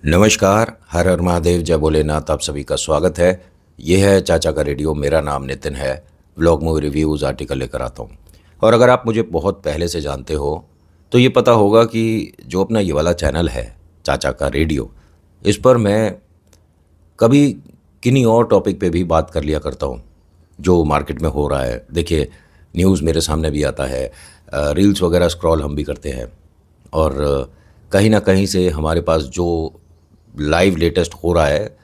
नमस्कार, हर हर महादेव, जय भोलेनाथ। आप सभी का स्वागत है। ये है चाचा का रेडियो। मेरा नाम नितिन है। व्लॉग, मूवी रिव्यूज़, आर्टिकल लेकर आता हूँ। और अगर आप मुझे बहुत पहले से जानते हो तो ये पता होगा कि जो अपना ये वाला चैनल है चाचा का रेडियो, इस पर मैं कभी किन्हीं और टॉपिक पे भी बात कर लिया करता हूँ जो मार्केट में हो रहा है। देखिए, न्यूज़ मेरे सामने भी आता है, रील्स वगैरह स्क्रॉल हम भी करते हैं, और कहीं ना कहीं से हमारे पास जो लाइव लेटेस्ट हो रहा है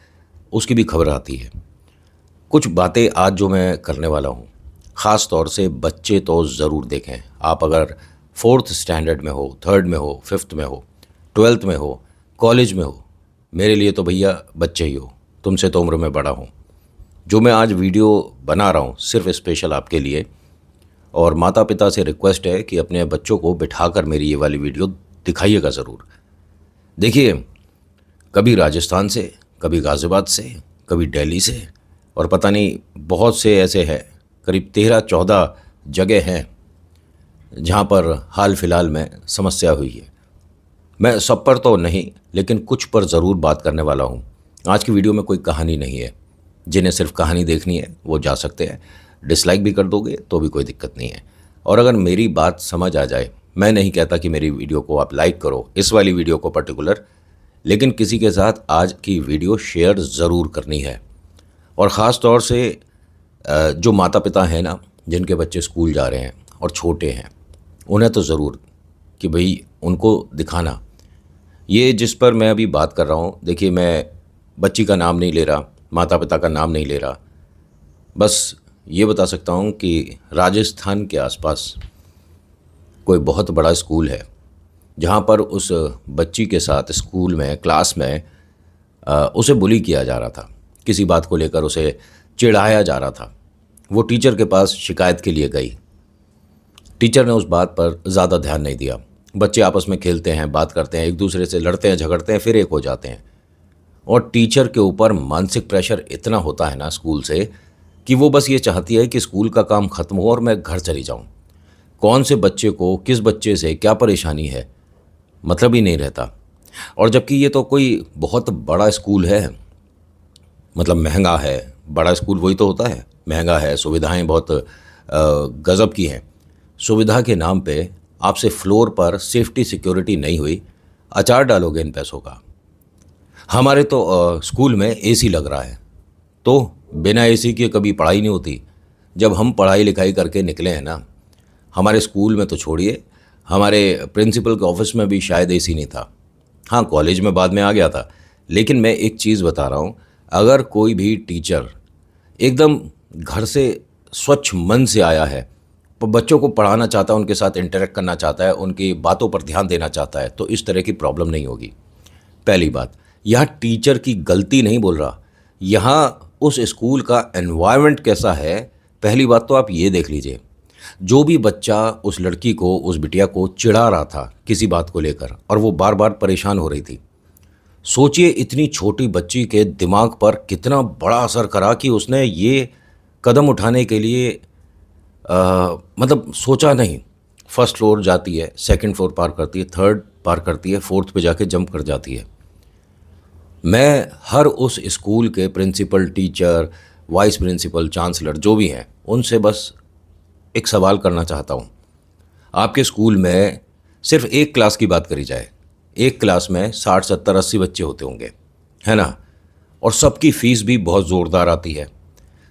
उसकी भी खबर आती है। कुछ बातें आज जो मैं करने वाला हूँ, ख़ास तौर से बच्चे तो ज़रूर देखें। आप अगर फोर्थ स्टैंडर्ड में हो, थर्ड में हो, फिफ्थ में हो, ट्वेल्थ में हो, कॉलेज में हो, मेरे लिए तो भैया बच्चे ही हो, तुमसे तो उम्र में बड़ा हूँ। जो मैं आज वीडियो बना रहा हूँ सिर्फ स्पेशल आपके लिए, और माता पिता से रिक्वेस्ट है कि अपने बच्चों को बिठाकर मेरी ये वाली वीडियो दिखाइएगा ज़रूर। देखिए, कभी राजस्थान से, कभी गाज़ियाबाद से, कभी दिल्ली से, और पता नहीं बहुत से ऐसे हैं, करीब 13-14 जगह हैं जहाँ पर हाल फिलहाल में समस्या हुई है। मैं सब पर तो नहीं, लेकिन कुछ पर ज़रूर बात करने वाला हूँ। आज की वीडियो में कोई कहानी नहीं है। जिन्हें सिर्फ कहानी देखनी है वो जा सकते हैं, डिसलाइक भी कर दोगे तो भी कोई दिक्कत नहीं है। और अगर मेरी बात समझ आ जाए, मैं नहीं कहता कि मेरी वीडियो को आप लाइक करो, इस वाली वीडियो को पर्टिकुलर, लेकिन किसी के साथ आज की वीडियो शेयर ज़रूर करनी है। और ख़ास तौर से जो माता पिता हैं ना, जिनके बच्चे स्कूल जा रहे हैं और छोटे हैं, उन्हें तो ज़रूर कि भाई उनको दिखाना। ये जिस पर मैं अभी बात कर रहा हूँ, देखिए, मैं बच्ची का नाम नहीं ले रहा, माता पिता का नाम नहीं ले रहा, बस ये बता सकता हूँ कि राजस्थान के आसपास कोई बहुत बड़ा स्कूल है जहाँ पर उस बच्ची के साथ स्कूल में, क्लास में उसे बुली किया जा रहा था। किसी बात को लेकर उसे चिढ़ाया जा रहा था। वो टीचर के पास शिकायत के लिए गई। टीचर ने उस बात पर ज़्यादा ध्यान नहीं दिया। बच्चे आपस में खेलते हैं, बात करते हैं, एक दूसरे से लड़ते हैं, झगड़ते हैं, फिर एक हो जाते हैं। और टीचर के ऊपर मानसिक प्रेशर इतना होता है ना स्कूल से, कि वो बस ये चाहती है कि स्कूल का काम ख़त्म हो और मैं घर चली जाऊँ। कौन से बच्चे को किस बच्चे से क्या परेशानी है, मतलब ही नहीं रहता। और जबकि ये तो कोई बहुत बड़ा स्कूल है, मतलब महंगा है। बड़ा स्कूल वही तो होता है, महंगा है, सुविधाएं बहुत गज़ब की हैं। सुविधा के नाम पे आपसे फ्लोर पर सेफ्टी सिक्योरिटी नहीं हुई, अचार डालोगे इन पैसों का। हमारे तो स्कूल में एसी लग रहा है, तो बिना एसी के कभी पढ़ाई नहीं होती। जब हम पढ़ाई लिखाई करके निकले हैं ना, हमारे स्कूल में तो छोड़िए, हमारे प्रिंसिपल के ऑफिस में भी शायद एसी नहीं था। हाँ, कॉलेज में बाद में आ गया था। लेकिन मैं एक चीज़ बता रहा हूँ, अगर कोई भी टीचर एकदम घर से स्वच्छ मन से आया है, तो बच्चों को पढ़ाना चाहता है, उनके साथ इंटरेक्ट करना चाहता है, उनकी बातों पर ध्यान देना चाहता है, तो इस तरह की प्रॉब्लम नहीं होगी। पहली बात, यहाँ टीचर की गलती नहीं बोल रहा, यहाँ उस स्कूल का एनवायरनमेंट कैसा है, पहली बात तो आप ये देख लीजिए। जो भी बच्चा उस लड़की को, उस बिटिया को चिढ़ा रहा था किसी बात को लेकर, और वो बार बार परेशान हो रही थी, सोचिए इतनी छोटी बच्ची के दिमाग पर कितना बड़ा असर करा कि उसने ये कदम उठाने के लिए मतलब सोचा नहीं। फर्स्ट फ्लोर जाती है, सेकंड फ्लोर पार करती है, थर्ड पार करती है, फोर्थ पे जाके जंप कर जाती है। मैं हर उस स्कूल के principal, teacher, vice principal, chancellor जो भी हैं, उनसे बस एक सवाल करना चाहता हूँ। आपके स्कूल में सिर्फ एक क्लास की बात करी जाए, एक क्लास में 60, 70, 80 बच्चे होते होंगे, है ना? और सबकी फ़ीस भी बहुत ज़ोरदार आती है।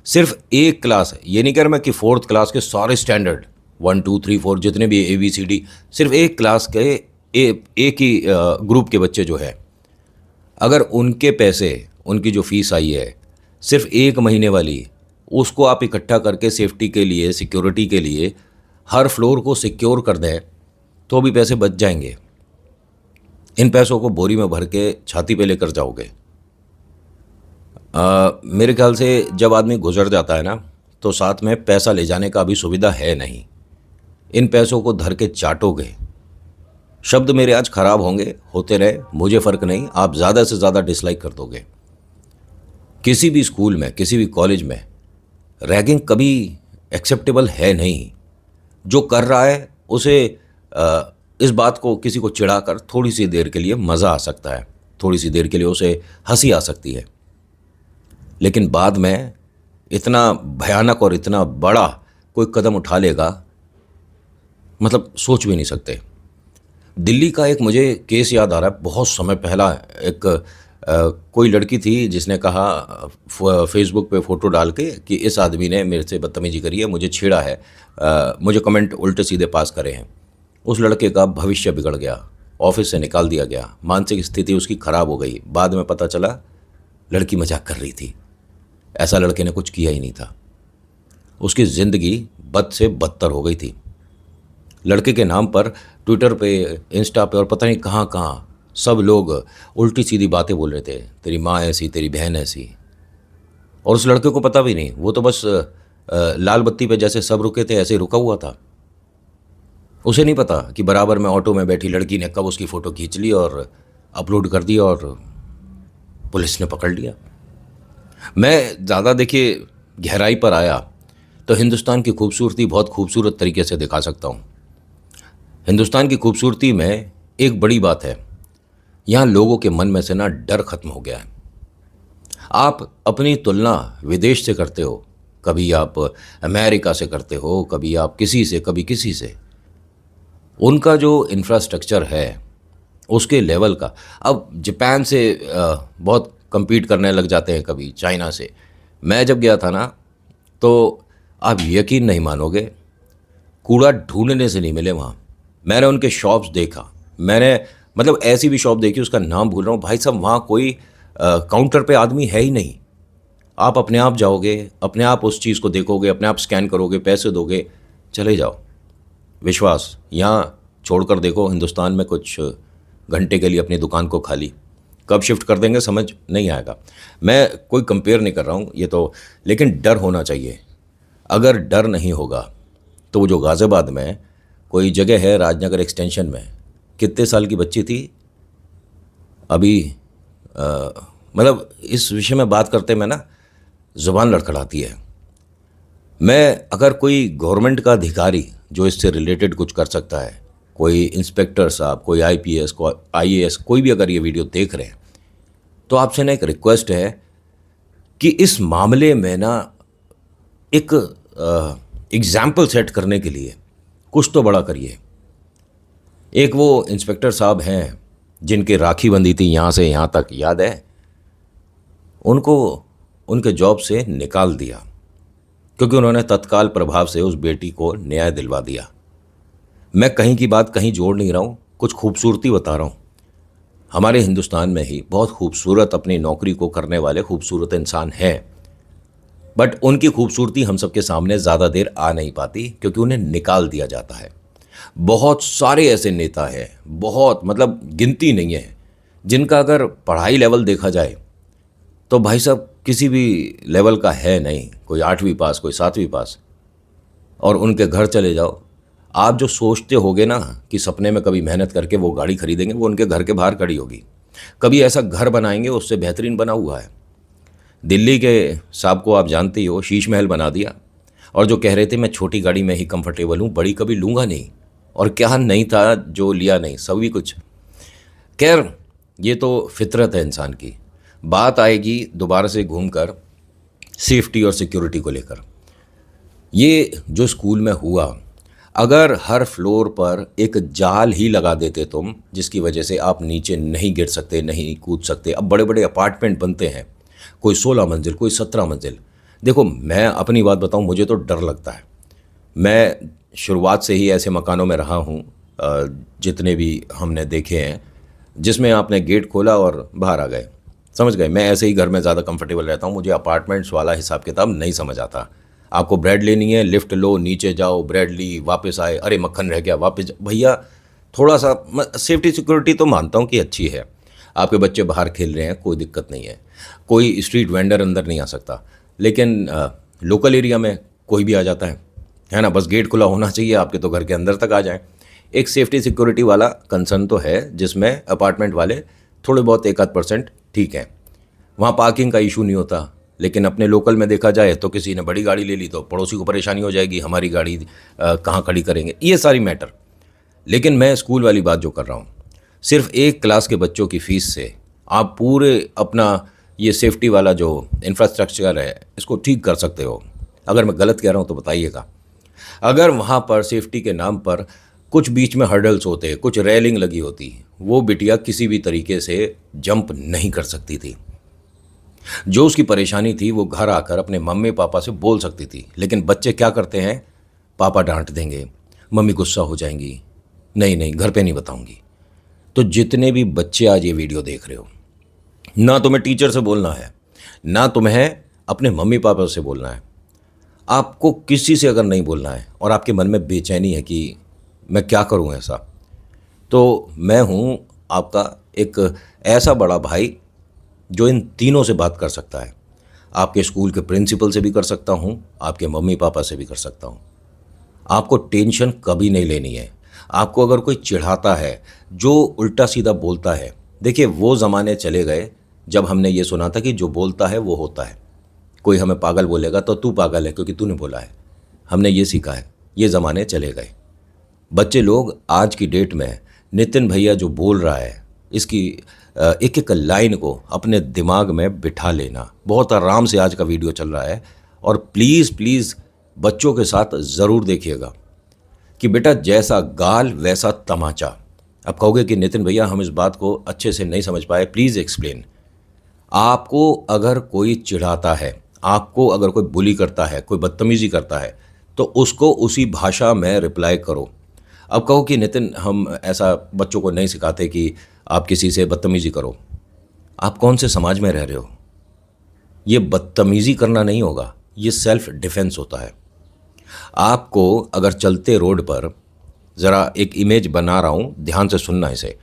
सिर्फ एक क्लास है, ये नहीं कह रहा मैं कि फोर्थ क्लास के सारे स्टैंडर्ड 1, 2, 3, 4 जितने भी ABCD, सिर्फ एक क्लास के एक ही ग्रुप के बच्चे जो है, अगर उनके पैसे, उनकी जो फ़ीस आई है सिर्फ एक महीने वाली, उसको आप इकट्ठा करके सेफ्टी के लिए, सिक्योरिटी के लिए हर फ्लोर को सिक्योर कर दें, तो भी पैसे बच जाएंगे। इन पैसों को बोरी में भर के छाती पे लेकर जाओगे। मेरे ख्याल से जब आदमी गुजर जाता है ना, तो साथ में पैसा ले जाने का भी सुविधा है नहीं। इन पैसों को धर के चाटोगे। शब्द मेरे आज ख़राब होंगे, होते रहे, मुझे फ़र्क नहीं, आप ज़्यादा से ज़्यादा डिसलाइक कर दोगे। किसी भी स्कूल में, किसी भी कॉलेज में रैगिंग कभी एक्सेप्टेबल है नहीं। जो कर रहा है उसे इस बात को, किसी को चिढ़ाकर थोड़ी सी देर के लिए मज़ा आ सकता है, थोड़ी सी देर के लिए उसे हंसी आ सकती है, लेकिन बाद में इतना भयानक और इतना बड़ा कोई कदम उठा लेगा, मतलब सोच भी नहीं सकते। दिल्ली का एक मुझे केस याद आ रहा है, बहुत समय पहला। एक कोई लड़की थी जिसने कहा फेसबुक पे फ़ोटो डाल के कि इस आदमी ने मेरे से बदतमीजी करी है, मुझे छेड़ा है, मुझे कमेंट उल्टे सीधे पास करे हैं। उस लड़के का भविष्य बिगड़ गया, ऑफिस से निकाल दिया गया, मानसिक स्थिति उसकी ख़राब हो गई। बाद में पता चला लड़की मजाक कर रही थी, ऐसा लड़के ने कुछ किया ही नहीं था। उसकी ज़िंदगी बद से बदतर हो गई थी। लड़के के नाम पर ट्विटर पे, इंस्टा पे और पता नहीं कहाँ कहाँ सब लोग उल्टी सीधी बातें बोल रहे थे, तेरी माँ ऐसी, तेरी बहन ऐसी। और उस लड़के को पता भी नहीं, वो तो बस लाल बत्ती पे जैसे सब रुके थे ऐसे रुका हुआ था। उसे नहीं पता कि बराबर में ऑटो में बैठी लड़की ने कब उसकी फ़ोटो खींच ली और अपलोड कर दी और पुलिस ने पकड़ लिया। मैं ज़्यादा देखिए गहराई पर आया तो हिंदुस्तान की खूबसूरती बहुत खूबसूरत तरीके से दिखा सकता हूँ। हिंदुस्तान की खूबसूरती में एक बड़ी बात है, यहाँ लोगों के मन में से ना डर खत्म हो गया है। आप अपनी तुलना विदेश से करते हो, कभी आप अमेरिका से करते हो, कभी आप किसी से, कभी किसी से। उनका जो इंफ्रास्ट्रक्चर है उसके लेवल का, अब जापान से बहुत compete करने लग जाते हैं, कभी चाइना से। मैं जब गया था ना तो आप यकीन नहीं मानोगे, कूड़ा ढूंढने से नहीं मिले वहाँ। मैंने उनके शॉप्स देखा, मैंने मतलब ऐसी भी शॉप देखी, उसका नाम भूल रहा हूँ भाई साहब, वहाँ कोई काउंटर पे आदमी है ही नहीं। आप अपने आप जाओगे, अपने आप उस चीज़ को देखोगे, अपने आप स्कैन करोगे, पैसे दोगे, चले जाओ। विश्वास, यहाँ छोड़कर देखो हिंदुस्तान में कुछ घंटे के लिए अपनी दुकान को खाली, कब शिफ्ट कर देंगे समझ नहीं आएगा। मैं कोई कंपेयर नहीं कर रहा हूँ ये तो, लेकिन डर होना चाहिए। अगर डर नहीं होगा तो वो जो गाज़ियाबाद में कोई जगह है, राजनगर एक्सटेंशन में, कितने साल की बच्ची थी अभी, मतलब इस विषय में बात करते में ना ज़ुबान लड़खड़ाती है। मैं अगर कोई गवर्नमेंट का अधिकारी जो इससे रिलेटेड कुछ कर सकता है, कोई इंस्पेक्टर साहब, कोई आईपीएस, कोई आईएएस, कोई भी अगर ये वीडियो देख रहे हैं तो आपसे ना एक रिक्वेस्ट है कि इस मामले में ना एक एग्जाम्पल सेट करने के लिए कुछ तो बड़ा करिए। एक वो इंस्पेक्टर साहब हैं जिनकी राखी बंधी थी यहाँ से यहाँ तक, याद है? उनको उनके जॉब से निकाल दिया क्योंकि उन्होंने तत्काल प्रभाव से उस बेटी को न्याय दिलवा दिया। मैं कहीं की बात कहीं जोड़ नहीं रहा हूँ, कुछ खूबसूरती बता रहा हूँ। हमारे हिंदुस्तान में ही बहुत खूबसूरत अपनी नौकरी को करने वाले खूबसूरत इंसान हैं, बट उनकी खूबसूरती हम सबके सामने ज़्यादा देर आ नहीं पाती क्योंकि उन्हें निकाल दिया जाता है। बहुत सारे ऐसे नेता हैं, बहुत मतलब गिनती नहीं है, जिनका अगर पढ़ाई लेवल देखा जाए तो भाई साहब किसी भी लेवल का है नहीं, कोई 8वीं पास, कोई 7वीं पास। और उनके घर चले जाओ, आप जो सोचते होगे ना कि सपने में कभी मेहनत करके वो गाड़ी खरीदेंगे, वो उनके घर के बाहर खड़ी होगी। कभी ऐसा घर बनाएंगे उससे बेहतरीन बना हुआ है। दिल्ली के साहब को आप जानते ही हो, शीश महल बना दिया। और जो कह रहे थे मैं छोटी गाड़ी में ही कंफर्टेबल हूँ, बड़ी कभी लूँगा नहीं, और क्या नहीं था जो लिया नहीं, सभी कुछ। खैर ये तो फितरत है इंसान की। बात आएगी दोबारा से घूमकर सेफ्टी और सिक्योरिटी को लेकर। ये जो स्कूल में हुआ, अगर हर फ्लोर पर एक जाल ही लगा देते तुम, जिसकी वजह से आप नीचे नहीं गिर सकते, नहीं कूद सकते। अब बड़े बड़े अपार्टमेंट बनते हैं, कोई 16 मंजिल, कोई 17 मंजिल। देखो मैं अपनी बात बताऊं, मुझे तो डर लगता है। मैं शुरुआत से ही ऐसे मकानों में रहा हूं, जितने भी हमने देखे हैं, जिसमें आपने गेट खोला और बाहर आ गए, समझ गए। मैं ऐसे ही घर में ज़्यादा कंफर्टेबल रहता हूं। मुझे अपार्टमेंट्स वाला हिसाब किताब नहीं समझ आता। आपको ब्रेड लेनी है, लिफ्ट लो, नीचे जाओ, ब्रेड ली, वापस आए, अरे मक्खन रह गया, वापस भैया। थोड़ा सा सेफ्टी सिक्योरिटी तो मानता हूँ कि अच्छी है। आपके बच्चे बाहर खेल रहे हैं, कोई दिक्कत नहीं है, कोई स्ट्रीट वेंडर अंदर नहीं आ सकता। लेकिन लोकल एरिया में कोई भी आ जाता है ना। बस गेट खुला होना चाहिए, आपके तो घर के अंदर तक आ जाए। एक सेफ्टी सिक्योरिटी वाला कंसर्न तो है, जिसमें अपार्टमेंट वाले थोड़े बहुत 1-8% ठीक है, वहाँ पार्किंग का इशू नहीं होता। लेकिन अपने लोकल में देखा जाए तो किसी ने बड़ी गाड़ी ले ली तो पड़ोसी को परेशानी हो जाएगी, हमारी गाड़ी कहाँ खड़ी करेंगे, ये सारी मैटर। लेकिन मैं स्कूल वाली बात जो कर रहा हूँ, सिर्फ एक क्लास के बच्चों की फ़ीस से आप पूरे अपना ये सेफ्टी वाला जो इंफ्रास्ट्रक्चर है इसको ठीक कर सकते हो। अगर मैं गलत कह रहा हूँ तो बताइएगा। अगर वहाँ पर सेफ्टी के नाम पर कुछ बीच में हर्डल्स होते, कुछ रेलिंग लगी होती, वो बिटिया किसी भी तरीके से जंप नहीं कर सकती थी। जो उसकी परेशानी थी वो घर आकर अपने मम्मी पापा से बोल सकती थी। लेकिन बच्चे क्या करते हैं, पापा डांट देंगे, मम्मी गुस्सा हो जाएंगी, नहीं नहीं घर पे नहीं बताऊंगी। तो जितने भी बच्चे आज ये वीडियो देख रहे हो, ना तुम्हें टीचर से बोलना है, ना तुम्हें अपने मम्मी पापा से बोलना है, आपको किसी से अगर नहीं बोलना है और आपके मन में बेचैनी है कि मैं क्या करूं ऐसा, तो मैं हूं आपका एक ऐसा बड़ा भाई जो इन तीनों से बात कर सकता है। आपके स्कूल के प्रिंसिपल से भी कर सकता हूं, आपके मम्मी पापा से भी कर सकता हूं। आपको टेंशन कभी नहीं लेनी है। आपको अगर कोई चिढ़ाता है, जो उल्टा सीधा बोलता है, देखिए वो ज़माने चले गए जब हमने ये सुना था कि जो बोलता है वो होता है। कोई हमें पागल बोलेगा तो तू पागल है क्योंकि तूने बोला है। हमने ये सीखा है, ये ज़माने चले गए। बच्चे लोग आज की डेट में नितिन भैया जो बोल रहा है इसकी एक एक लाइन को अपने दिमाग में बिठा लेना। बहुत आराम से आज का वीडियो चल रहा है और प्लीज़ प्लीज़ बच्चों के साथ ज़रूर देखिएगा कि बेटा जैसा गाल वैसा तमाचा। अब कहोगे कि नितिन भैया हम इस बात को अच्छे से नहीं समझ पाए, प्लीज़ एक्सप्लेन। आपको अगर कोई चिढ़ाता है, आपको अगर कोई बुली करता है, कोई बदतमीज़ी करता है, तो उसको उसी भाषा में रिप्लाई करो। अब कहो कि नितिन हम ऐसा बच्चों को नहीं सिखाते कि आप किसी से बदतमीज़ी करो। आप कौन से समाज में रह रहे हो? ये बदतमीज़ी करना नहीं होगा, ये सेल्फ डिफेंस होता है। आपको अगर चलते रोड पर, ज़रा एक इमेज बना रहा हूँ, ध्यान से सुनना इसे।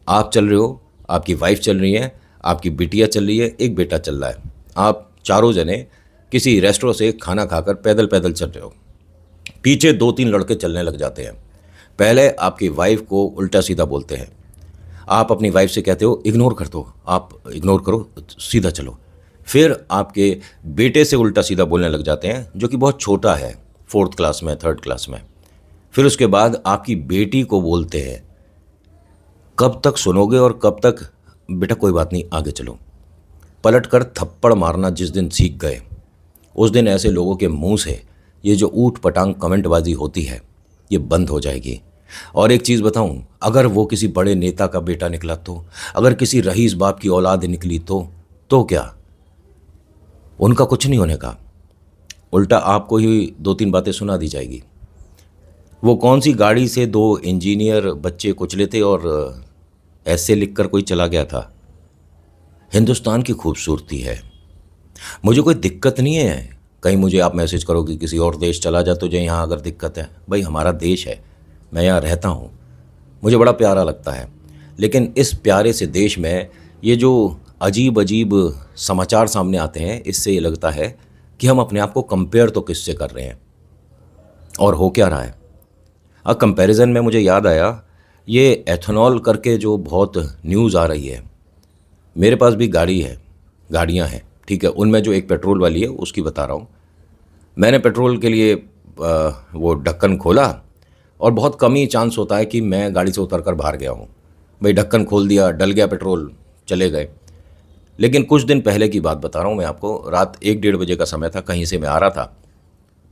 आप चल रहे हो, आपकी वाइफ चल रही है, आपकी बिटिया चल रही है, एक बेटा चल रहा है। आप चारों जने किसी रेस्टोरेंट से खाना खाकर पैदल पैदल चल रहे हो। पीछे 2-3 लड़के चलने लग जाते हैं। पहले आपकी वाइफ को उल्टा सीधा बोलते हैं। आप अपनी वाइफ से कहते हो इग्नोर कर दो, आप इग्नोर करो, सीधा चलो। फिर आपके बेटे से उल्टा सीधा बोलने लग जाते हैं, जो कि बहुत छोटा है, 4th क्लास में, 3rd क्लास में। फिर उसके बाद आपकी बेटी को बोलते हैं। कब तक सुनोगे और कब तक बेटा कोई बात नहीं आगे चलो। पलट कर थप्पड़ मारना जिस दिन सीख गए, उस दिन ऐसे लोगों के मुंह से ये जो ऊट पटांग कमेंटबाजी होती है ये बंद हो जाएगी। और एक चीज़ बताऊं, अगर वो किसी बड़े नेता का बेटा निकला तो, अगर किसी रईस बाप की औलाद निकली तो क्या, उनका कुछ नहीं होने का, उल्टा आपको ही 2-3 बातें सुना दी जाएगी। वो कौन सी गाड़ी से 2 इंजीनियर बच्चे कुचले थे और ऐसे लिखकर कोई चला गया था। हिंदुस्तान की खूबसूरती है। मुझे कोई दिक्कत नहीं है कहीं मुझे आप मैसेज करो कि किसी और देश चला जा, तुझे यहाँ अगर दिक्कत है। भाई हमारा देश है, मैं यहाँ रहता हूँ, मुझे बड़ा प्यारा लगता है। लेकिन इस प्यारे से देश में ये जो अजीब अजीब समाचार सामने आते हैं, इससे ये लगता है कि हम अपने आप को कंपेयर तो किससे कर रहे हैं और हो क्या रहा है। कंपैरिजन में मुझे याद आया, ये एथेनॉल करके जो बहुत न्यूज़ आ रही है। मेरे पास भी गाड़ी है, गाड़ियाँ हैं, ठीक है, उनमें जो एक पेट्रोल वाली है उसकी बता रहा हूँ। मैंने पेट्रोल के लिए वो ढक्कन खोला और बहुत कम ही चांस होता है कि मैं गाड़ी से उतर कर बाहर गया हूँ। भाई ढक्कन खोल दिया, डल गया पेट्रोल, चले गए। लेकिन कुछ दिन पहले की बात बता रहा हूँ मैं आपको। रात 1-1:30 बजे का समय था, कहीं से मैं आ रहा था,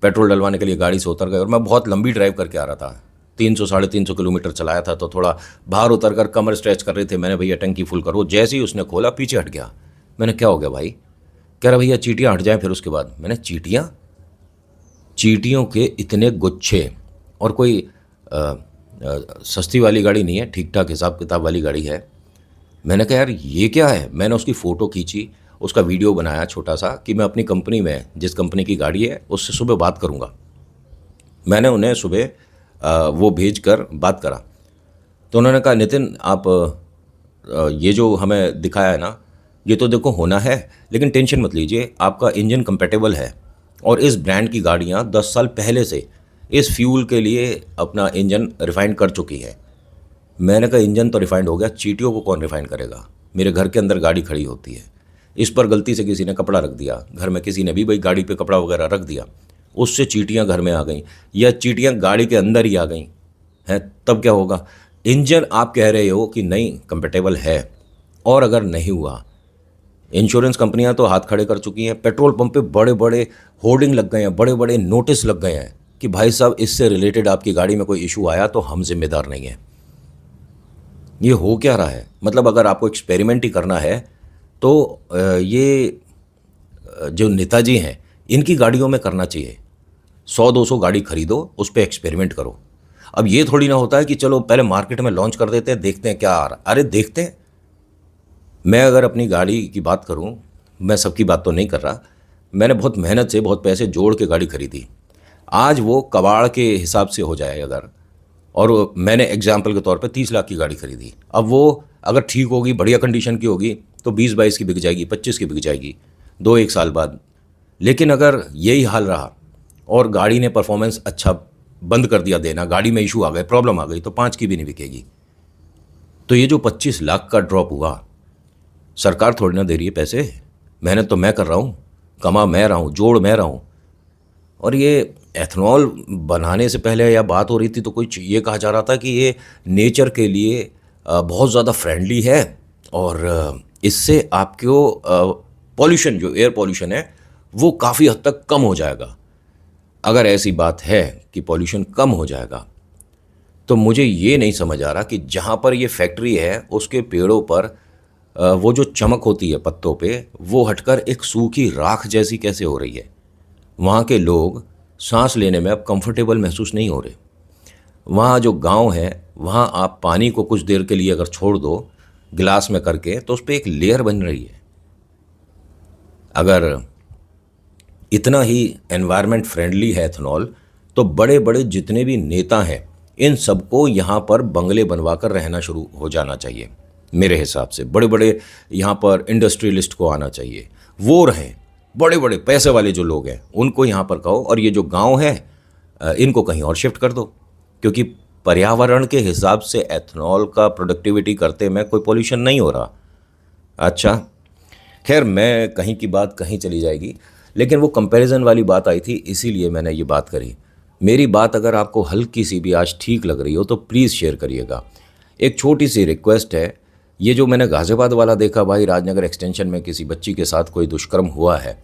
पेट्रोल डलवाने के लिए गाड़ी से उतर गए और मैं बहुत लंबी ड्राइव करके आ रहा था। 300-350 किलोमीटर चलाया था, तो थोड़ा बाहर उतर कर कमर स्ट्रेच कर रहे थे। मैंने भैया टंकी फुल करो, जैसे ही उसने खोला पीछे हट गया। मैंने क्या हो गया भाई? कह रहा भैया चींटियाँ हट जाएं। फिर उसके बाद मैंने चींटियाँ, चींटियों के इतने गुच्छे, और कोई सस्ती वाली गाड़ी नहीं है, ठीक ठाक हिसाब किताब वाली गाड़ी है। मैंने कहा यार ये क्या है। मैंने उसकी फ़ोटो खींची, उसका वीडियो बनाया छोटा सा कि मैं अपनी कंपनी में, जिस कंपनी की गाड़ी है उससे सुबह बात करूँगा। मैंने उन्हें सुबह वो भेज कर बात करा तो उन्होंने कहा नितिन आप ये जो हमें दिखाया है ना, ये तो देखो होना है, लेकिन टेंशन मत लीजिए, आपका इंजन कंपैटिबल है और इस ब्रांड की गाड़ियाँ 10 साल पहले से इस फ्यूल के लिए अपना इंजन रिफाइंड कर चुकी है। मैंने कहा इंजन तो रिफाइंड हो गया, चींटियों को कौन रिफाइंड करेगा? मेरे घर के अंदर गाड़ी खड़ी होती है, इस पर गलती से किसी ने कपड़ा रख दिया, घर में किसी ने भी भाई गाड़ी पे कपड़ा वगैरह रख दिया, उससे चींटियाँ घर में आ गई या चींटियाँ गाड़ी के अंदर ही आ गई हैं, तब क्या होगा? इंजन आप कह रहे हो कि नहीं कंपैटिबल है, और अगर नहीं हुआ, इंश्योरेंस कंपनियां तो हाथ खड़े कर चुकी हैं, पेट्रोल पंप पे बड़े बड़े होर्डिंग लग गए हैं, बड़े बड़े नोटिस लग गए हैं कि भाई साहब इससे रिलेटेड आपकी गाड़ी में कोई इशू आया तो हम जिम्मेदार नहीं हैं। ये हो क्या रहा है? मतलब अगर आपको एक्सपेरिमेंट ही करना है तो ये जो नेताजी हैं इनकी गाड़ियों में करना चाहिए। 100-200 गाड़ी खरीदो, उस पर एक्सपेरिमेंट करो। अब ये थोड़ी ना होता है कि चलो पहले मार्केट में लॉन्च कर देते हैं, देखते हैं क्या आ रहा। अरे देखते हैं। मैं अगर अपनी गाड़ी की बात करूं, मैं सबकी बात तो नहीं कर रहा, मैंने बहुत मेहनत से बहुत पैसे जोड़ के गाड़ी खरीदी। आज वो कबाड़ के हिसाब से हो जाए अगर, और मैंने एग्जाम्पल के तौर पे 30 लाख की गाड़ी खरीदी, अब वो अगर ठीक होगी, बढ़िया कंडीशन की होगी तो 20-22 की बिक जाएगी, 25 की बिक जाएगी 2-1 साल बाद। लेकिन अगर यही हाल रहा और गाड़ी ने परफॉर्मेंस अच्छा बंद कर दिया देना, गाड़ी में इशू आ गए, प्रॉब्लम आ गई, तो 5 की भी नहीं बिकेगी। तो ये जो 25 लाख का ड्रॉप हुआ, सरकार थोड़ी ना दे रही है पैसे, मेहनत तो मैं कर रहा हूँ, कमा मैं रहा हूँ, जोड़ मैं रहा हूँ। और ये एथनॉल बनाने से पहले या बात हो रही थी तो कोई ये कहा जा रहा था कि ये नेचर के लिए बहुत ज़्यादा फ्रेंडली है और इससे आपको पॉल्यूशन, जो एयर पॉल्यूशन है वो काफ़ी हद तक कम हो जाएगा। अगर ऐसी बात है कि पॉल्यूशन कम हो जाएगा तो मुझे ये नहीं समझ आ रहा कि जहाँ पर ये फैक्ट्री है उसके पेड़ों पर वो जो चमक होती है पत्तों पे, वो हटकर एक सूखी राख जैसी कैसे हो रही है। वहाँ के लोग सांस लेने में अब कंफर्टेबल महसूस नहीं हो रहे। वहाँ जो गांव है वहाँ आप पानी को कुछ देर के लिए अगर छोड़ दो गिलास में करके तो उस पर एक लेयर बन रही है। अगर इतना ही एनवायरनमेंट फ्रेंडली है एथनॉल, तो बड़े बड़े जितने भी नेता हैं इन सबको यहाँ पर बंगले बनवा कर रहना शुरू हो जाना चाहिए। मेरे हिसाब से बड़े बड़े यहाँ पर इंडस्ट्रियलिस्ट को आना चाहिए, वो रहें। बड़े बड़े पैसे वाले जो लोग हैं उनको यहाँ पर कहो, और ये जो गांव है इनको कहीं और शिफ्ट कर दो, क्योंकि पर्यावरण के हिसाब से एथनॉल का प्रोडक्टिविटी करते में कोई पोल्यूशन नहीं हो रहा। अच्छा, खैर मैं कहीं की बात कहीं चली जाएगी, लेकिन वो कंपैरिजन वाली बात आई थी इसीलिए मैंने ये बात करी। मेरी बात अगर आपको हल्की सी भी आज ठीक लग रही हो तो प्लीज़ शेयर करिएगा। एक छोटी सी रिक्वेस्ट है, ये जो मैंने गाज़ियाबाद वाला देखा भाई, राजनगर एक्सटेंशन में किसी बच्ची के साथ कोई दुष्कर्म हुआ है,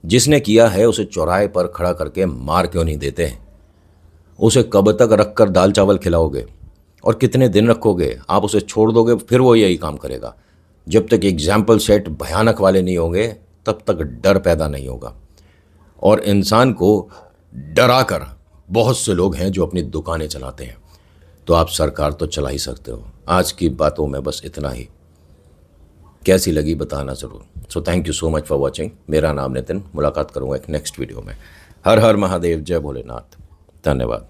जिसने किया है उसे चौराहे पर खड़ा करके मार क्यों नहीं देते हैं? उसे कब तक रख कर दाल चावल खिलाओगे और कितने दिन रखोगे? आप उसे छोड़ दोगे फिर वो यही काम करेगा। जब तक एग्जाम्पल सेट भयानक वाले नहीं होंगे तब तक डर पैदा नहीं होगा। और इंसान को डरा कर बहुत से लोग हैं जो अपनी दुकानें चलाते हैं, तो आप सरकार तो चला ही सकते हो। आज की बातों में बस इतना ही। कैसी लगी बताना ज़रूर। So thank you so much for watching. मेरा नाम नितिन। मुलाकात करूँगा एक नेक्स्ट वीडियो में। हर हर महादेव, जय भोलेनाथ। धन्यवाद।